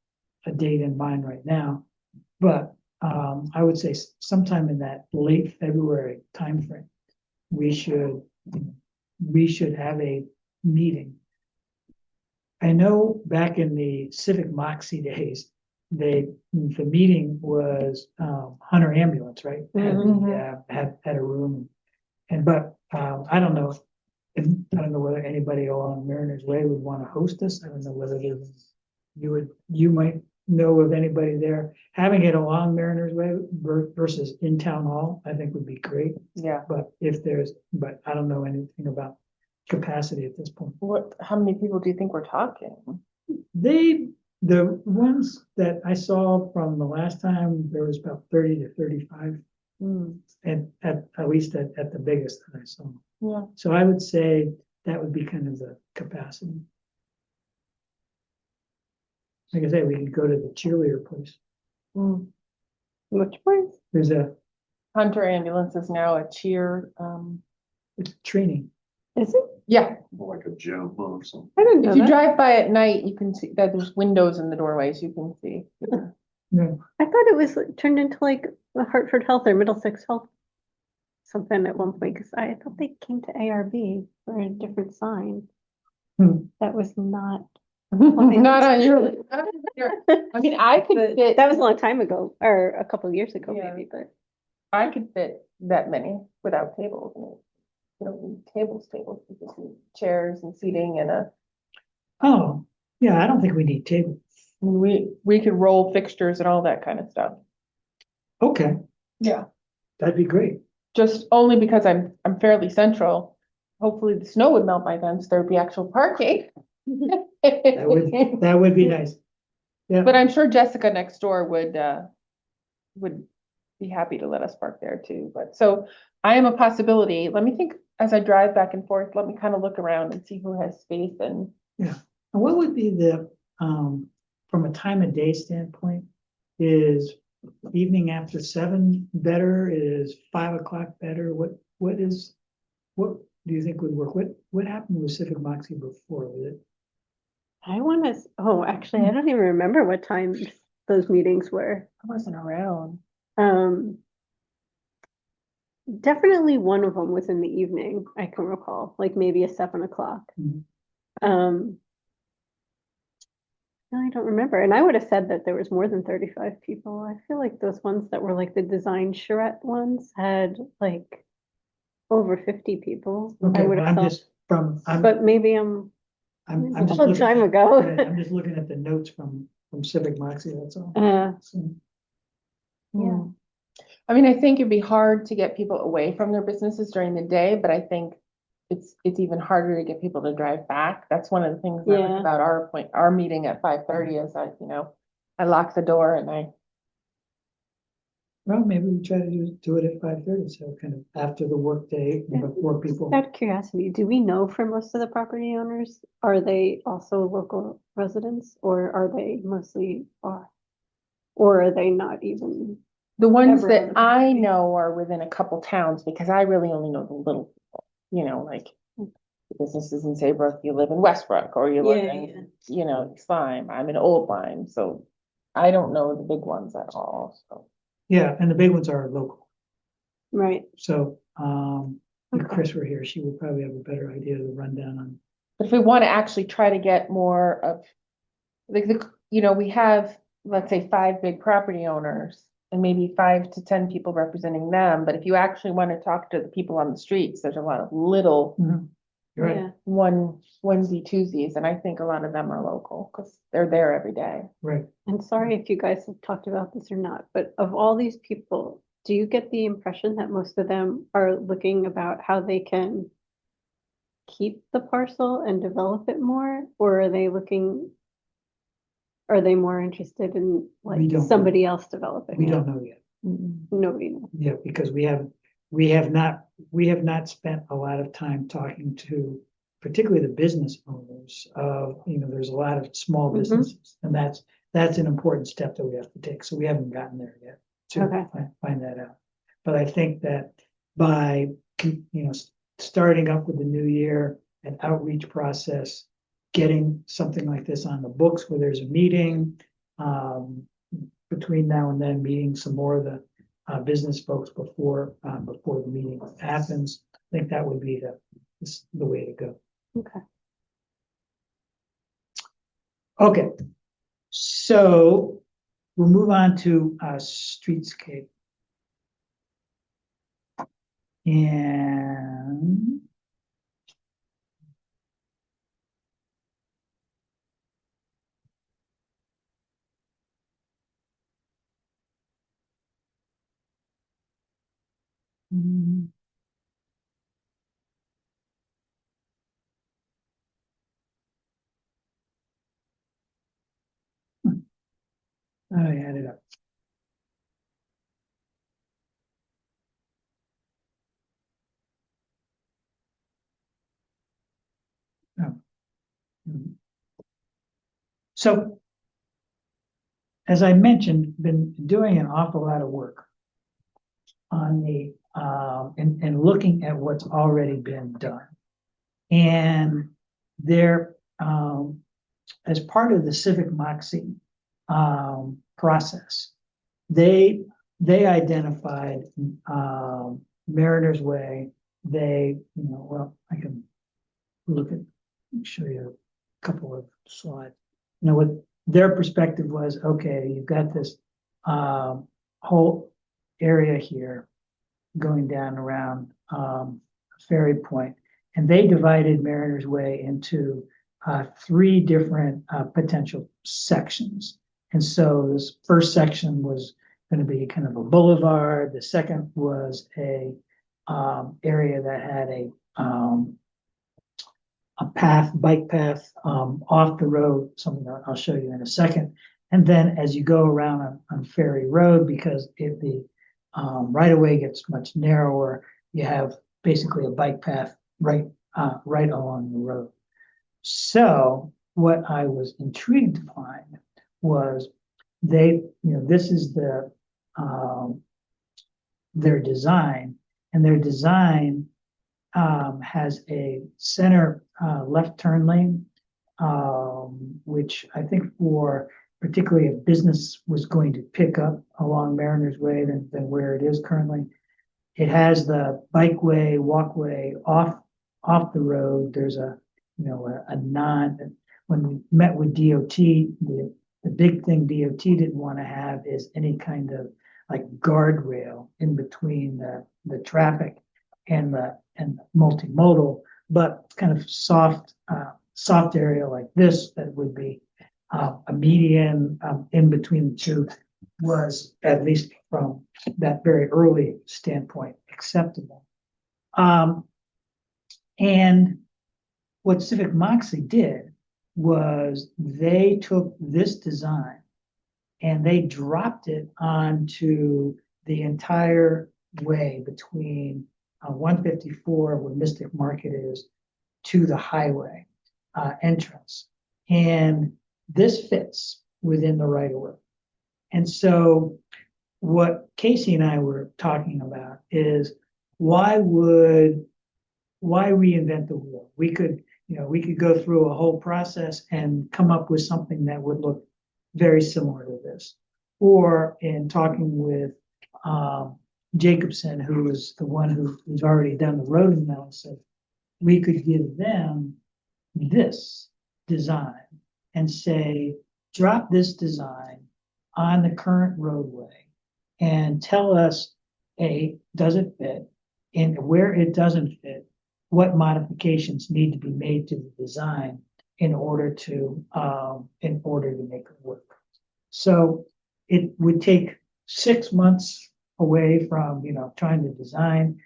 a date in mind right now, but I would say sometime in that late February timeframe, we should have a meeting. I know back in the Civic Moxie days, the meeting was Hunter Ambulance, right? Had a room, but I don't know. I don't know whether anybody along Mariners Way would want to host us. I don't know whether you might know of anybody there. Having it along Mariners Way versus in Town Hall, I think would be great. Yeah. But I don't know anything about capacity at this point. How many people do you think we're talking? The ones that I saw from the last time, there was about 30 to 35, and at least at the biggest that I saw. Yeah. So I would say that would be kind of the capacity. Like I say, we could go to the cheerleader place. Which place? There's a Hunter Ambulance is now a cheer. it's training. Is it? Yeah. Like a gym or something. I didn't know If you that. drive by at night, you can see that there's windows in the doorways. You can see. No, I thought it was turned into like the Hartford Health or Middlesex Health something at one point, because I thought they came to ARB for a different sign. That was not. Not on your. I mean, I could fit. That was a long time ago, or a couple of years ago, Yeah. maybe, but. I could fit that many without tables. You don't need tables. You just need chairs and seating and oh, yeah, I don't think we need tables. we could roll fixtures and all that kind of stuff. Okay, Yeah. that'd be great. Just only because I'm fairly central. Hopefully the snow would melt by then, so there'd be actual parking. That would be nice. Yeah. But I'm sure Jessica next door would be happy to let us park there too. But so I am a possibility. Let me think as I drive back and forth, let me kind of look around and see who has space and And what would be from a time of day standpoint, is evening after 7 better? Is 5 o'clock better? What do you think would work? What happened with Civic Moxie before? Was it? I want to, actually, I don't even remember what times those meetings were. I wasn't around. Definitely one of them was in the evening, I can recall, like maybe a 7 o'clock. Mhm. No, I don't remember. And I would have said that there was more than 35 people. I feel like those ones that were like the design charrette ones had like over 50 people. I Okay, would well, have I'm thought, just but maybe I'm I'm a just long looking time at- ago. I'm just looking at the notes from Civic Moxie, that's all. So, Yeah. I mean, I think it'd be hard to get people away from their businesses during the day, but I think it's even harder to get people to drive back. That's one of the things I like Yeah. about our meeting at 5:30 is I lock the door and Well, maybe we try to do it at 5:30, so kind of after the workday, before people. Out of curiosity, do we know for most of the property owners, are they also local residents or are they mostly far? Or are they not even? the ones Ever that on the I property. know are within a couple towns because I really only know the little people. you know, like businesses in Saybrook, you live in Westbrook, or you live Yeah, in, you know, Lyme, I'm in Old Lyme, so I don't know the big ones at all, so. Yeah, and the big ones are local. right. So, if Okay. Chris were here, she would probably have a better idea of the rundown on. But if we want to actually try to get more of, like, you know, we have, let's say, 5 big property owners and maybe 5 to 10 people representing them, but if you actually want to talk to the people on the streets, there's a lot of little You're right, Yeah, onesie twosies, and I think a lot of them are local, because they're there every day. right. and sorry if you guys have talked about this or not, but of all these people, do you get the impression that most of them are looking about how they can keep the parcel and develop it more, or are they looking, are they more interested in We like don't know. somebody else developing We it? don't know yet. Nobody knows. Yeah, because we have not spent a lot of time talking to particularly the business owners of, there's a lot of small Mhm. businesses. And that's an important step that we have to take. So we haven't gotten there yet to Okay. find that out. But I think that by, starting up with the new year, an outreach process, getting something like this on the books where there's a meeting, between now and then, meeting some more of the business folks before the meeting happens. I think that would be the way to go. Okay. Okay, so we'll move on to streetscape. And I had it up. Oh. So, as I mentioned, been doing an awful lot of work on and looking at what's already been done. And there, as part of the Civic Moxie process, they identified Mariners Way. I can show you a couple of slides. What their perspective was, okay, you've got this whole area here going down around Ferry Point, and they divided Mariners Way into 3 different potential sections. And so this first section was going to be kind of a boulevard. The second was a area that had a bike path off the road, something that I'll show you in a second. And then as you go around on Ferry Road, because if the right of way gets much narrower, you have basically a bike path right along the road. So what I was intrigued to find was this is their design, and their design has a center left turn lane, which I think for particularly if business was going to pick up along Mariners Way than where it is currently. It has the bikeway, walkway off the road. There's a when we met with DOT, the big thing DOT didn't want to have is any kind of like guardrail in between the traffic and the multimodal, but kind of soft area like this that would be a median in between the two was, at least from that very early standpoint, acceptable. And what Civic Moxie did was they took this design and they dropped it onto the entire way between 154, where Mystic Market is, to the highway entrance. And this fits within the right of way. And so what Casey and I were talking about is, why would why reinvent the wheel? We could, we could go through a whole process and come up with something that would look very similar to this. Or in talking with Jacobson, who is the one who's already done the road analysis, we could give them this design and say, drop this design on the current roadway and tell us, A, does it fit? And where it doesn't fit, what modifications need to be made to the design in order to make it work. So it would take 6 months away from, trying to design.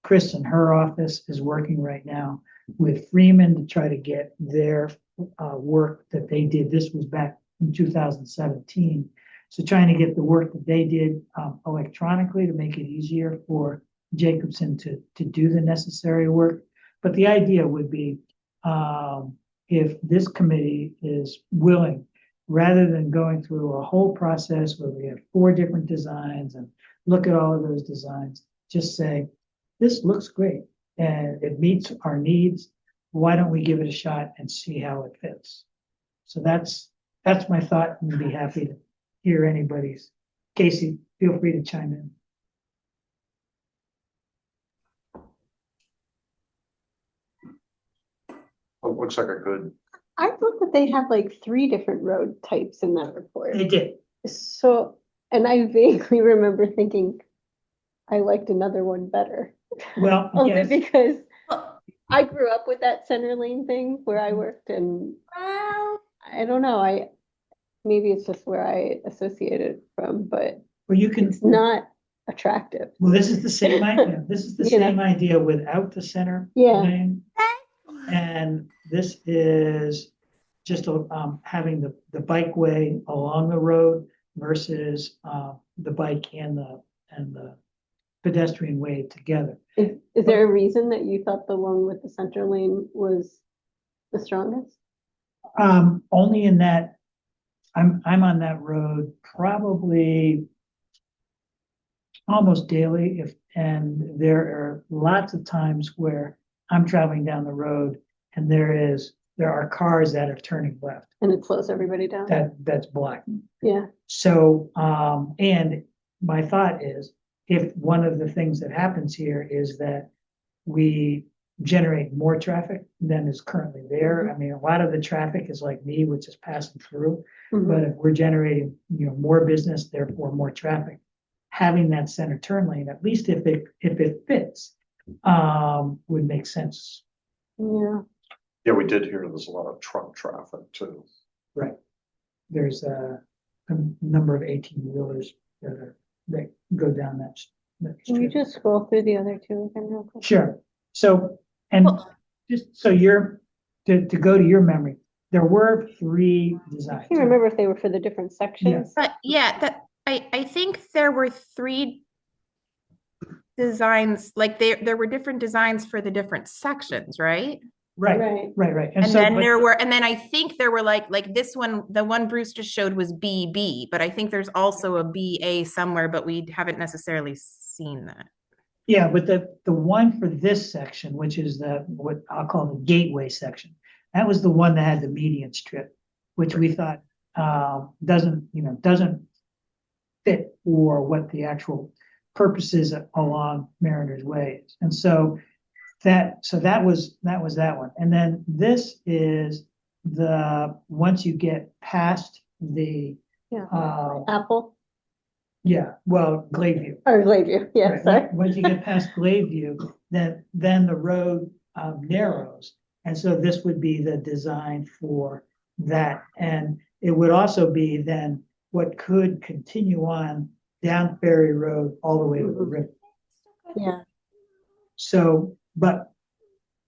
Chris in her office is working right now with Freeman to try to get their work that they did. This was back in 2017. So trying to get the work that they did electronically to make it easier for Jacobson to do the necessary work. But the idea would be if this committee is willing, rather than going through a whole process where we have 4 different designs and look at all of those designs, just say, this looks great and it meets our needs. Why don't we give it a shot and see how it fits? So that's my thought, and I'd be happy to hear anybody's. Casey, feel free to chime in. It looks like a good, I thought that they had like 3 different road types in that report. They did. So, and I vaguely remember thinking I liked another one better. Well, Only yes. because I grew up with that center lane thing where I worked, and I don't know, maybe it's just where I associate it from, but Well, you can. it's not attractive. Well, this is the same idea. This is the You know. same idea without the center Yeah. lane. And this is just having the bikeway along the road versus the bike and the pedestrian way together. Is there a reason that you thought the one with the center lane was the strongest? Only in that I'm on that road probably almost daily, and there are lots of times where I'm traveling down the road and there are cars that are turning left. And it slows everybody down? That's blocking. Yeah. So, and my thought is, if one of the things that happens here is that we generate more traffic than is currently there. I mean, a lot of the traffic is like me, which is passing through. Mhm. But if we're generating, more business, therefore more traffic, having that center turn lane, at least if it fits, would make sense. Yeah. yeah, we did hear there's a lot of truck traffic too. Right. There's a number of 18-wheelers that go down that Can you strip. just scroll through the other 2 again real quick? Sure. So, and just so to go to your memory, there were 3 I designs. can't remember if they were for the different sections. But yeah, I think there were 3 designs, like there were different designs for the different sections, right? Right, Right. right. And so, then but- and then I think there were like this one, the one Bruce just showed was BB, but I think there's also a BA somewhere, but we haven't necessarily seen that. Yeah, but the one for this section, which is what I'll call the gateway section, that was the one that had the median strip, which we thought doesn't fit for what the actual purposes along Mariner's Way is. And so that was that one. And then this is once you get past the Yeah. uh Apple well, Gladeview. or Lakeview. Yeah, Right. sorry. Once you get past Gladeview, then the road narrows. And so this would be the design for that. And it would also be then what could continue on down Ferry Road all the way to the river. Yeah. So, but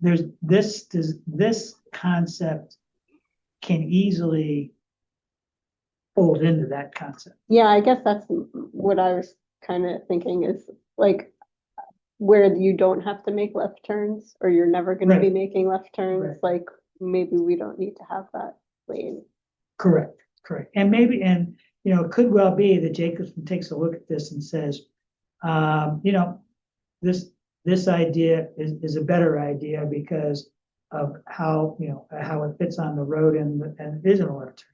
there's this concept can easily fold into that concept. Yeah, I guess that's what I was kind of thinking is like where you don't have to make left turns, or you're never going to be Right. making left turns. Right. Like maybe we don't need to have that lane. Correct. And maybe, it could well be that Jacobson takes a look at this and says, this this idea is a better idea because of how, how it fits on the road and it is an left turn.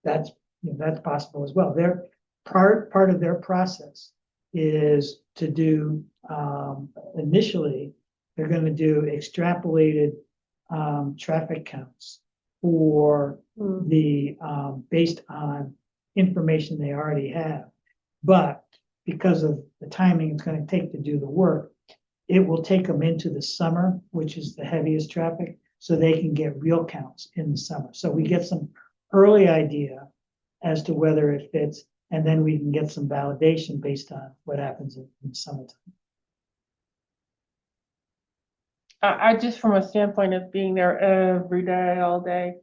That's, that's possible as well. Their part of their process is to do, initially, they're gonna do extrapolated, traffic counts for the, based on information they already have. But because of the timing it's gonna take to do the work, it will take them into the summer, which is the heaviest traffic, so they can get real counts in the summer. So we get some early idea as to whether it fits, and then we can get some validation based on what happens in the summertime. I just from a standpoint of being there every day, all day,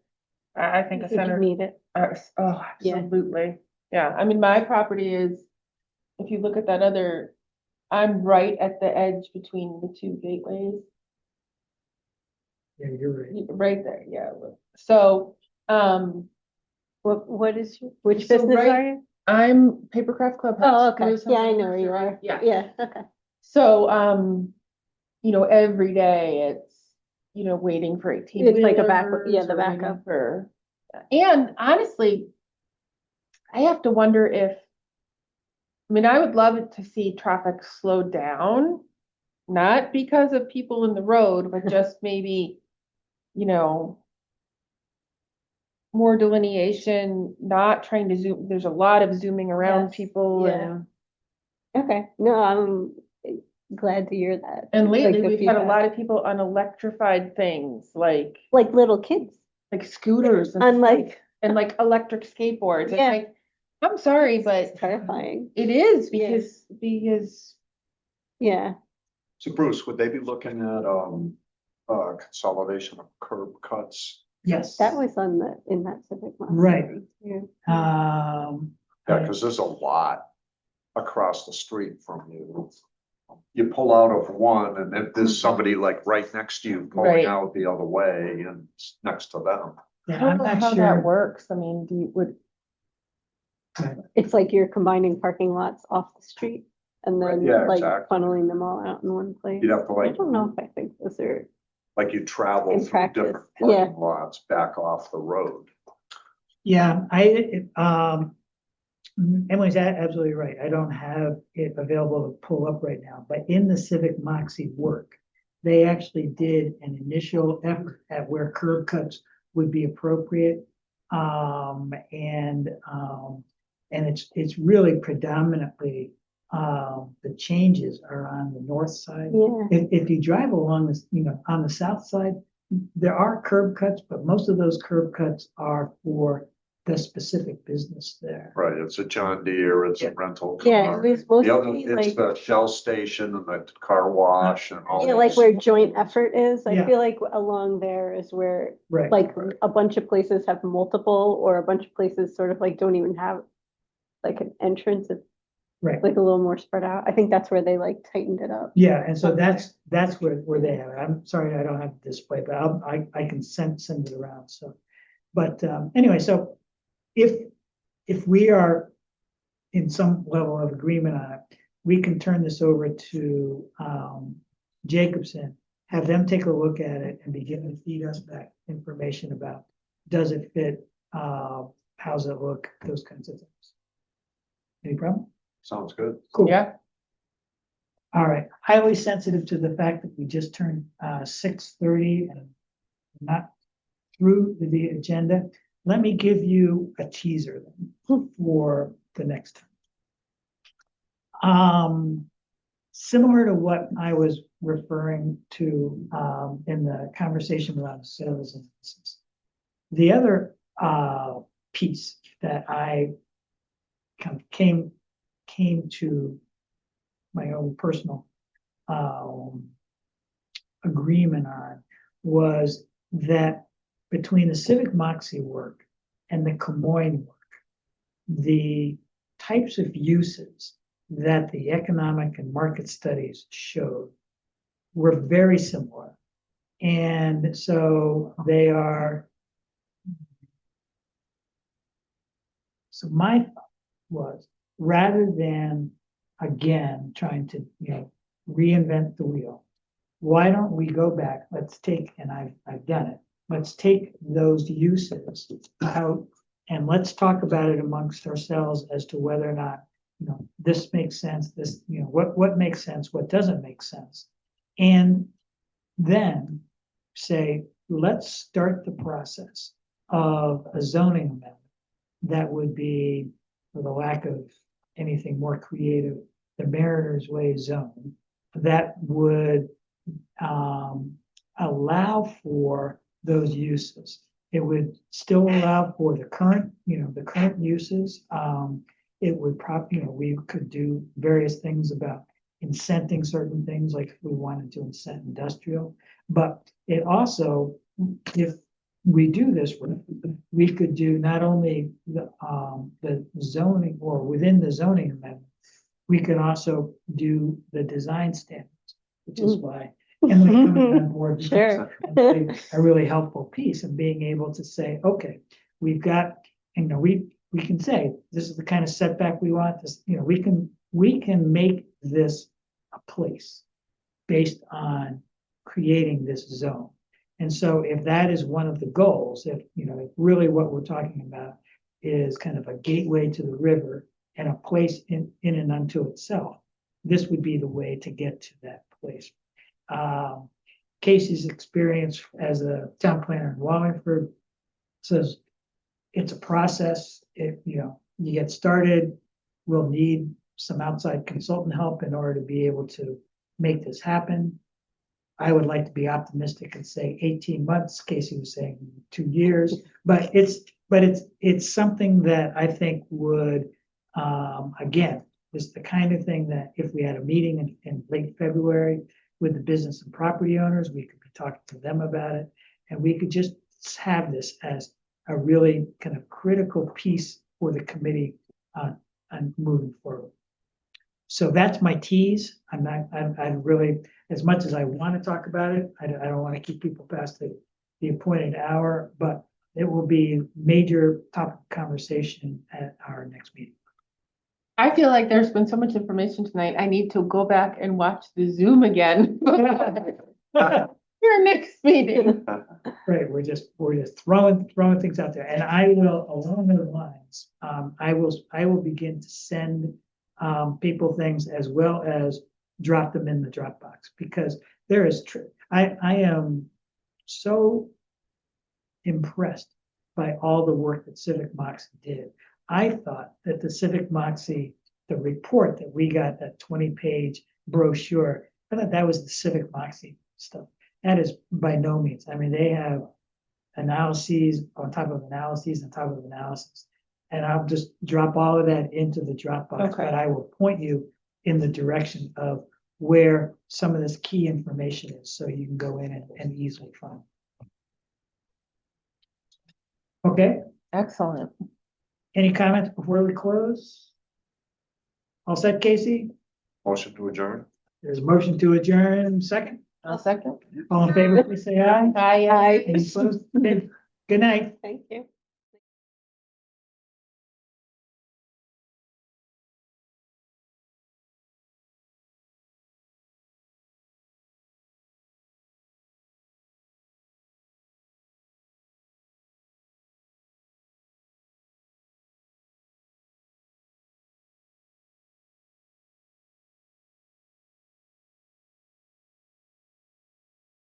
I think a Did you center. need it? Oh, Yeah. absolutely. Yeah, I mean, my property is, if you look at that other, I'm right at the edge between the two gateways, Yeah, you're right. right there, yeah. So, What is, which So business right- are you? I'm Papercraft Clubhouse. Oh, okay. Lewis Yeah, I Hamilton know where you Nursery. are. Yeah. Yeah, okay. So, every day it's, waiting for 18. It's like a yeah, the wheelers or waiting backup. for, and honestly, I have to wonder if, I would love it to see traffic slow down, not because of people in the road, but just maybe, more delineation, not trying to zoom. There's a lot of zooming around Yes, people yeah. Okay, no, I'm glad to hear that. and Like lately the we've had a feedback. lot of people on electrified things like Little kids, scooters and unlike, and like electric skateboards. It's Yeah. like, I'm sorry, but terrifying. it is Yeah. because Yeah, So Bruce, would they be looking at, consolidation of curb cuts? Yes. that was in that civic. model. Right. Yeah. Yeah, because there's a lot across the street from you. You pull out of one and then there's somebody like right next to you pulling Right. out the other way and it's next to them. I Yeah, don't I'm know not how that sure. works. would It's like you're combining parking lots off the street and Right, then yeah, like exactly. funneling them all out in one place. You'd have to I like, don't know if I think those are, like you travel In through practice, different yeah. parking lots back off the road. Yeah, Emily's absolutely right. I don't have it available to pull up right now, but in the Civic Moxie work, they actually did an initial effort at where curb cuts would be appropriate. And it's really predominantly, the changes are on the north side. yeah, If you drive along this, on the south side, there are curb cuts, but most of those curb cuts are for the specific business there. Right, it's a John Deere, it's Yeah. a rental Yeah, car. it was The other, mostly it's like, the Shell station and the car wash and all. yeah, like those. where joint effort is. I Yeah. feel like along there is where Right. like a bunch of places have multiple or a bunch of places sort of like don't even have like an entrance. It's Right. like a little more spread out. I think that's where they like tightened it up. Yeah, and so that's where they have it. I'm sorry, I don't have the display, but I can send it around, so. But, anyway, so if we are in some level of agreement on it, we can turn this over to, Jacobson, have them take a look at it and begin to feed us back information about, does it fit? How's it look? Those kinds of things. Any problem? Sounds good. Cool. Yeah, All right, highly sensitive to the fact that we just turned 6:30 and not through the agenda. Let me give you a teaser then for the next time. Similar to what I was referring to in the conversation around sales and business. The other piece that I kind of came to my own personal agreement on was that between the Civic Moxie work and the Commitee work, the types of uses that the economic and market studies showed were very similar. And so they are. So my thought was, rather than, again, trying to, reinvent the wheel. Why don't we go back? Let's take, and I've done it. Let's take those uses out and let's talk about it amongst ourselves as to whether or not, this makes sense, this, what makes sense, what doesn't make sense. And then say, let's start the process of a zoning amendment that would be, for the lack of anything more creative, the Mariners Way zone that would allow for those uses. It would still allow for the current, the current uses. It would probably, we could do various things about incenting certain things, like if we wanted to incent industrial. But it also, if we do this, we could do not only the zoning, or within the zoning amendment, we could also do the design standards, which is why Emily coming on board. Sure. A really helpful piece of being able to say, okay, we've got, we can say, this is the kind of setback we want, this, we can make this a place based on creating this zone. And so if that is one of the goals, if really what we're talking about is kind of a gateway to the river and a place in and unto itself, this would be the way to get to that place. Casey's experience as a town planner in Wallingford says it's a process. If you get started, we'll need some outside consultant help in order to be able to make this happen. I would like to be optimistic and say 18 months. Casey was saying 2 years, but it's something that I think would, again, is the kind of thing that if we had a meeting in late February with the business and property owners, we could be talking to them about it, and we could just have this as a really kind of critical piece for the committee on moving forward. So that's my tease. I really, as much as I want to talk about it, I don't want to keep people past the appointed hour, but it will be major topic of conversation at our next meeting. I feel like there's been so much information tonight. I need to go back and watch the Zoom again. Your next meeting. Right, we're just throwing things out there, and I will, along those lines, I will begin to send people things as well as drop them in the Dropbox, because there is I am so impressed by all the work that Civic Moxie did. I thought that the Civic Moxie, the report that we got, that 20-page brochure, I thought that was the Civic Moxie stuff. That is by no means. I mean, they have analyses on top of analyses on top of analysis. And I'll just drop all of that into the Dropbox, Okay. but I will point you in the direction of where some of this key information is, so you can go in and easily find. Okay, Excellent. any comments before we close? All set, Casey? Motion to adjourn? There's a motion to adjourn, second. I'll second. All in favor, please say aye. Aye. Any opposed? Good night. Thank you.